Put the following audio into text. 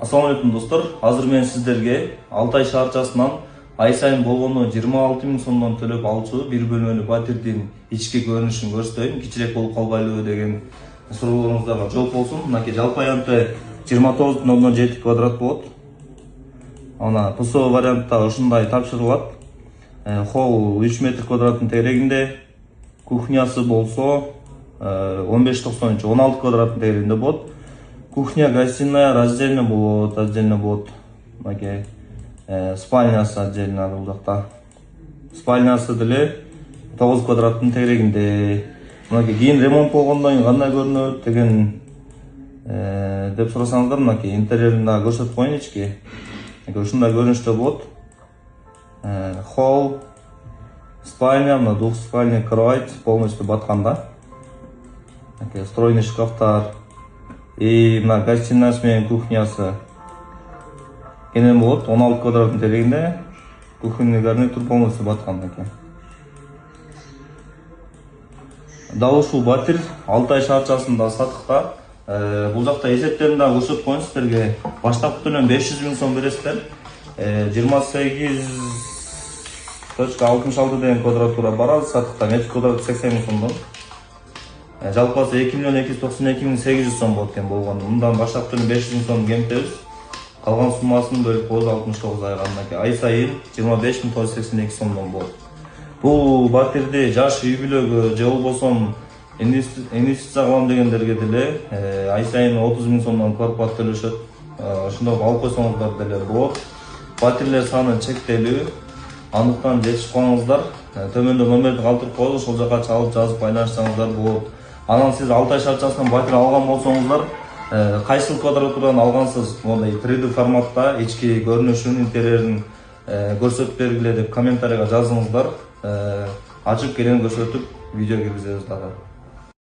Assalamu алейкум достор. Азыр мен сиздерге Алтай шаарчасынан ай сайын болгону 26 000 сомдон төлөп алчу бир бөлмөлүү батирдин ички көрүнүшүн көрсөтөйүн. Кичирээк болуп калбайлыбы деген сурооңуздарга жооп болсун. Мынакей жалпы аянты 29,7 квадрат болот. Ана ПСО вариантта ушундай тапшырылат. Холл 3 метр квадраттын тегерегинде, кухнясы болсо 15,93 16 квадраттын тегерегинде болот. Кухня, гостиная раздельно болот. Мынакей спальнясы отдельно бул жакта. Спальнясы деле 9 квадраттын тегерегинде. Мынакей кийин ремонт болгондон кийин кандай көрүнөт деген деп сурасаңыздар, мынакей интерьерин да көрсөтүп коеюн ички. Ушундай көрүнүштө болот. Холл, спальня, мына двухспальный кровать полностью батканда. Встроенный шкафтар. И мына гостиныясы менен кухнясы кенен болот. 16 квадраттын тегерегинде. Кухонный гарнитур полностью баткан экен. Дал ушул батир Алтай шаарчасында сатыкта. Бул жакта эсептерин дагы көрсөтүп коеюн сиздерге. Баштапкы төлөм 500 000 сом бересиздер. 28,66 деген квадратура бар. Сатыкта метр квадрат 80 000 сомдон. Жалпысы 2,292,800 сом болот экен болгону. Мындан баштапкы төлөм 500 000 сом кемтебиз. Калган суммасын бөлүп коебуз 69 айга. Ай сайын 25,982 сомдон болот. Бул батирди жаш үй бүлөгө же болбосо инвестиция кылам дегендерге деле ай сайын 30 000 сомдон квартплата төлөшөт. Ошондой алып койсоңуздар деле болот. Батирлер саны чектелүү. Андыктан жетишип калыңыздар. Төмөндө номерди калтырып коебуз, ошол жака чалып жазып байланышсаңыздар болот. Анан сиз Алтай шаарчасынан батир алган болсоңуздар, кайсыл квадратурадан алгансыз, мондай 3D форматта ички көрүнүшүн, интерьерин көрсөтүп бергиле деп комментарийга жазыңыздар. Ачып керен көрсөтүп видео киргизебиз дагы.